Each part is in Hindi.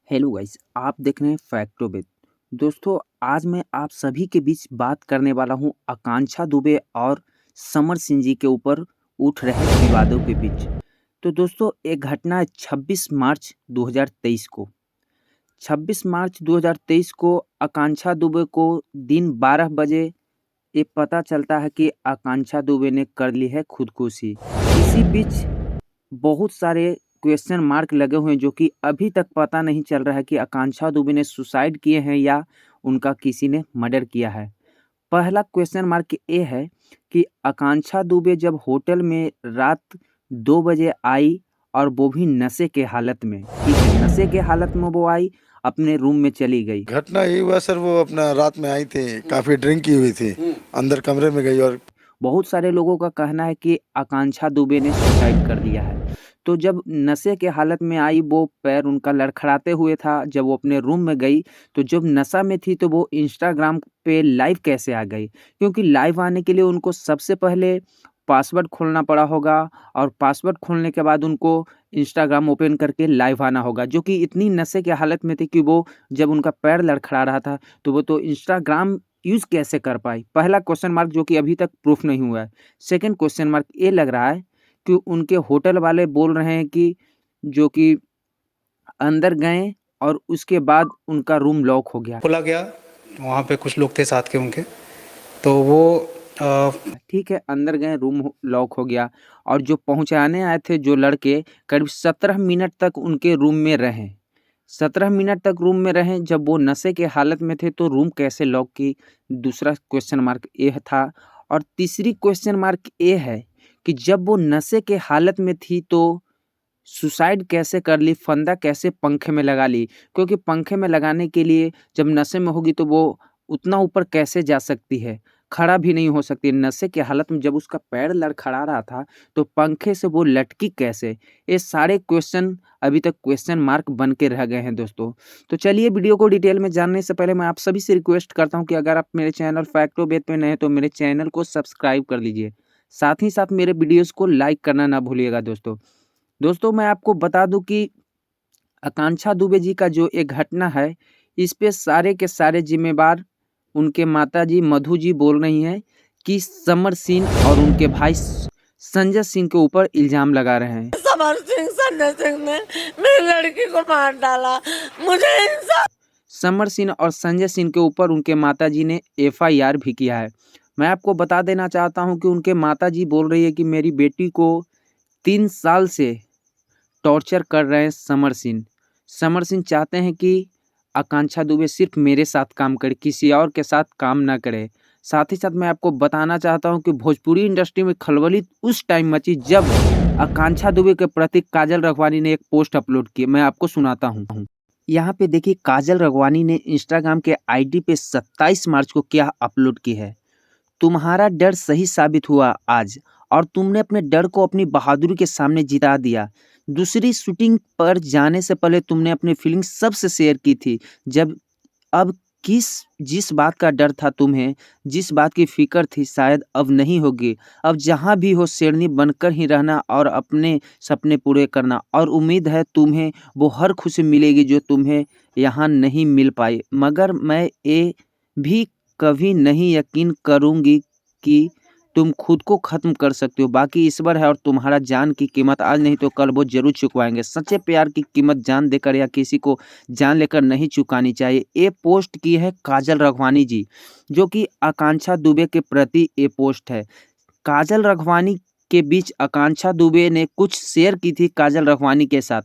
हेलो गाइस, आप देख रहे हैं फैक्टोबिट। दोस्तों, आज मैं आप सभी के बीच बात करने वाला हूं आकांक्षा दुबे और समर सिंह जी के ऊपर उठ रहे विवादों के बीच। तो दोस्तों, एक घटना है 26 मार्च 2023 को। 26 मार्च 2023 को आकांक्षा दुबे को दिन 12 बजे ये पता चलता है कि आकांक्षा दुबे ने कर ली है खुदकुशी। इसी बीच बहुत सारे क्वेश्चन मार्क लगे हुए हैं जो कि अभी तक पता नहीं चल रहा है कि आकांक्षा दुबे ने सुसाइड किए हैं या उनका किसी ने मर्डर किया है। पहला क्वेश्चन मार्क ये है कि आकांक्षा दुबे जब होटल में रात 2 बजे आई और वो भी नशे के हालत में, ठीक है, नशे के हालत में वो आई, अपने रूम में चली गई। घटना यही हुआ सर, वो अपना रात में आई थी, काफी ड्रिंक की हुई थी, अंदर कमरे में गई और बहुत सारे लोगों का कहना है कि आकांक्षा दुबे ने सुसाइड कर लिया है। तो जब नशे के हालत में आई, वो पैर उनका लड़खड़ाते हुए था। जब वो अपने रूम में गई तो जब नशा में थी तो वो इंस्टाग्राम पे लाइव कैसे आ गई? क्योंकि लाइव आने के लिए उनको सबसे पहले पासवर्ड खोलना पड़ा होगा और पासवर्ड खोलने के बाद उनको इंस्टाग्राम ओपन करके लाइव आना होगा, जो कि इतनी नशे की हालत में थी कि वो जब उनका पैर लड़खड़ा रहा था तो वो तो इंस्टाग्राम यूज़ कैसे कर पाई? पहला क्वेश्चन मार्क जो कि अभी तक प्रूफ नहीं हुआ है। सेकंड क्वेश्चन मार्क ये लग रहा है कि उनके होटल वाले बोल रहे हैं कि जो कि अंदर गए और उसके बाद उनका रूम लॉक हो गया। खोला गया, वहाँ पे कुछ लोग थे साथ के उनके, तो वो अ, ठीक है, अंदर गए, रूम लॉक हो गया और जो पहुँचाने आए थे जो लड़के, करीब 17 मिनट तक उनके रूम में रहे। 17 मिनट तक रूम में रहे। जब वो नशे के हालत में थे तो रूम कैसे लॉक की? दूसरा क्वेश्चन मार्क ये था। और तीसरी क्वेश्चन मार्क ये है कि जब वो नशे के हालत में थी तो सुसाइड कैसे कर ली? फंदा कैसे पंखे में लगा ली? क्योंकि पंखे में लगाने के लिए जब नशे में होगी तो वो उतना ऊपर कैसे जा सकती है? खड़ा भी नहीं हो सकती। नशे की हालत में जब उसका पैर लड़खड़ा रहा था तो पंखे से वो लटकी कैसे? ये सारे क्वेश्चन अभी तक क्वेश्चन मार्क बन के रह गए हैं दोस्तों। तो चलिए, वीडियो को डिटेल में जानने से पहले मैं आप सभी से रिक्वेस्ट करता हूँ कि अगर आप मेरे चैनल फैक्टोबेट पे नए हैं तो मेरे चैनल को सब्सक्राइब कर लीजिए। साथ ही साथ मेरे वीडियोज़ को लाइक करना ना भूलिएगा दोस्तों। दोस्तों, मैं आपको बता दूं कि आकांक्षा दुबे जी का जो एक घटना है, इस पे सारे के सारे जिम्मेवार उनके माताजी मधु जी बोल रही हैं कि समर सिंह और उनके भाई संजय सिंह के ऊपर इल्जाम लगा रहे हैं। समर सिंह संजय सिंह ने मेरी लड़की को मार डाला। मुझे इंसाफ। समर सिंह और संजय सिंह के ऊपर उनके माताजी ने एफआईआर भी किया है। मैं आपको बता देना चाहता हूं कि उनके माताजी बोल रही है कि मेरी बेटी को 3 साल से टॉर्चर कर रहे हैं समर सिंह। समर सिंह चाहते हैं कि आकांक्षा दुबे सिर्फ मेरे साथ काम करे, किसी और के साथ काम ना करे। साथ ही साथ मैं आपको बताना चाहता हूं कि भोजपुरी इंडस्ट्री में खलबली उस टाइम मची जब आकांक्षा दुबे के प्रति काजल रघवानी ने एक पोस्ट अपलोड की। मैं आपको सुनाता हूं। यहाँ पे देखिए, काजल रघवानी ने इंस्टाग्राम के आईडी पे 27 मार्च को क्या अपलोड की है। तुम्हारा डर सही साबित हुआ आज, और तुमने अपने डर को अपनी बहादुरी के सामने जिता दिया। दूसरी शूटिंग पर जाने से पहले तुमने अपनी फीलिंग्स सबसे शेयर की थी। जब अब किस जिस बात का डर था तुम्हें, जिस बात की फिक्र थी, शायद अब नहीं होगी। अब जहाँ भी हो शेरनी बनकर ही रहना और अपने सपने पूरे करना, और उम्मीद है तुम्हें वो हर खुशी मिलेगी जो तुम्हें यहाँ नहीं मिल पाई। मगर मैं ये भी कभी नहीं यकीन करूँगी कि तुम खुद को ख़त्म कर सकते हो। बाकी ईश्वर है और तुम्हारा जान की कीमत आज नहीं तो कल वो ज़रूर चुकवाएँगे। सच्चे प्यार की कीमत जान देकर या किसी को जान लेकर नहीं चुकानी चाहिए। ये पोस्ट की है काजल रघवानी जी, जो कि आकांक्षा दुबे के प्रति ये पोस्ट है। काजल रघवानी के बीच आकांक्षा दुबे ने कुछ शेयर की थी काजल रघवानी के साथ,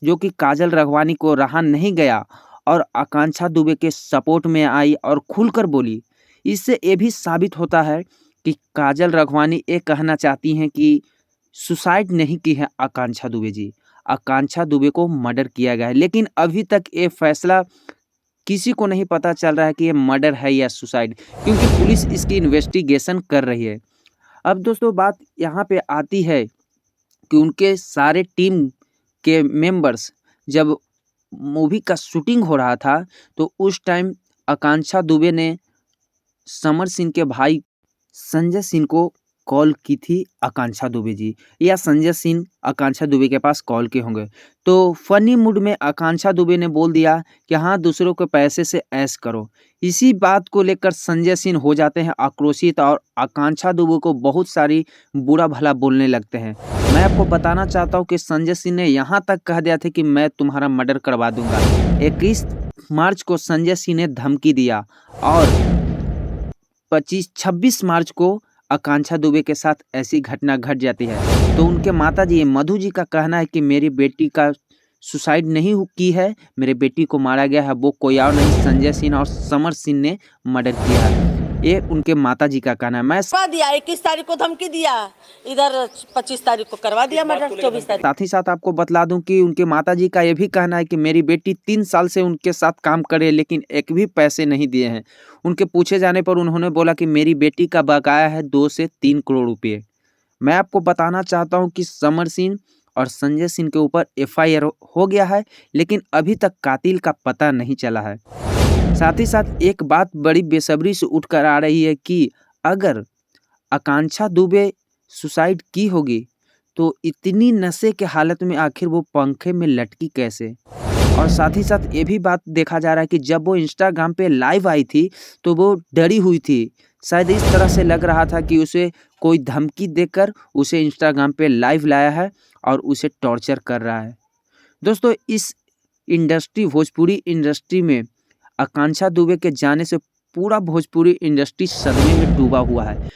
जो कि काजल रघवानी को रहा नहीं गया और आकांक्षा दुबे के सपोर्ट में आई और खुलकर बोली। इससे ये भी साबित होता है कि काजल रघवानी ये कहना चाहती हैं कि सुसाइड नहीं की है आकांक्षा दुबे जी, आकांक्षा दुबे को मर्डर किया गया है। लेकिन अभी तक ये फैसला किसी को नहीं पता चल रहा है कि ये मर्डर है या सुसाइड, क्योंकि पुलिस इसकी इन्वेस्टिगेशन कर रही है। अब दोस्तों, बात यहाँ पे आती है कि उनके सारे टीम के मेंबर्स जब मूवी का शूटिंग हो रहा था तो उस टाइम आकांक्षा दुबे ने समर सिंह के भाई संजय सिंह को कॉल की थी आकांक्षा दुबे जी, या संजय सिंह आकांक्षा दुबे के पास कॉल किए होंगे। तो फनी मूड में आकांक्षा दुबे ने बोल दिया कि हाँ, दूसरों के पैसे से ऐश करो। इसी बात को लेकर संजय सिंह हो जाते हैं आक्रोशित और आकांक्षा दुबे को बहुत सारी बुरा भला बोलने लगते हैं। मैं आपको बताना चाहता हूँ कि संजय सिंह ने यहाँ तक कह दिया था कि मैं तुम्हारा मर्डर करवा दूंगा। 21 मार्च को संजय सिंह ने धमकी दिया और 26 मार्च को आकांक्षा दुबे के साथ ऐसी घटना घट जाती है। तो उनके माताजी मधु जी का कहना है कि मेरी बेटी का सुसाइड नहीं की है, मेरे बेटी को मारा गया है, वो कोई और नहीं संजय सिंह और समर सिंह ने मर्डर किया है। ये उनके माताजी का कहना है। मैं करवा दिया, 21 तारीख को धमकी दिया, इधर 25 तारीख को करवा दिया मर्डर, 24 तारीख। साथ ही साथ आपको बतला दूं कि उनके माताजी का ये भी कहना है कि मेरी बेटी 3 साल से उनके साथ काम करे लेकिन एक भी पैसे नहीं दिए हैं। उनके पूछे जाने पर उन्होंने बोला कि मेरी बेटी का बकाया है 2 से 3 करोड़ रुपए। मैं आपको बताना चाहता हूं कि समर सिंह और संजय सिंह के ऊपर FIR हो गया है, लेकिन अभी तक कातिल का पता नहीं चला है। साथ ही साथ एक बात बड़ी बेसब्री से उठ कर आ रही है कि अगर आकांक्षा दुबे सुसाइड की होगी तो इतनी नशे के हालत में आखिर वो पंखे में लटकी कैसे। और साथ ही साथ ये भी बात देखा जा रहा है कि जब वो इंस्टाग्राम पे लाइव आई थी तो वो डरी हुई थी। शायद इस तरह से लग रहा था कि उसे कोई धमकी देकर उसे इंस्टाग्राम पे लाइव लाया है और उसे टॉर्चर कर रहा है। दोस्तों, इस भोजपुरी इंडस्ट्री में आकांक्षा दुबे के जाने से पूरा भोजपुरी इंडस्ट्री सदमे में डूबा हुआ है।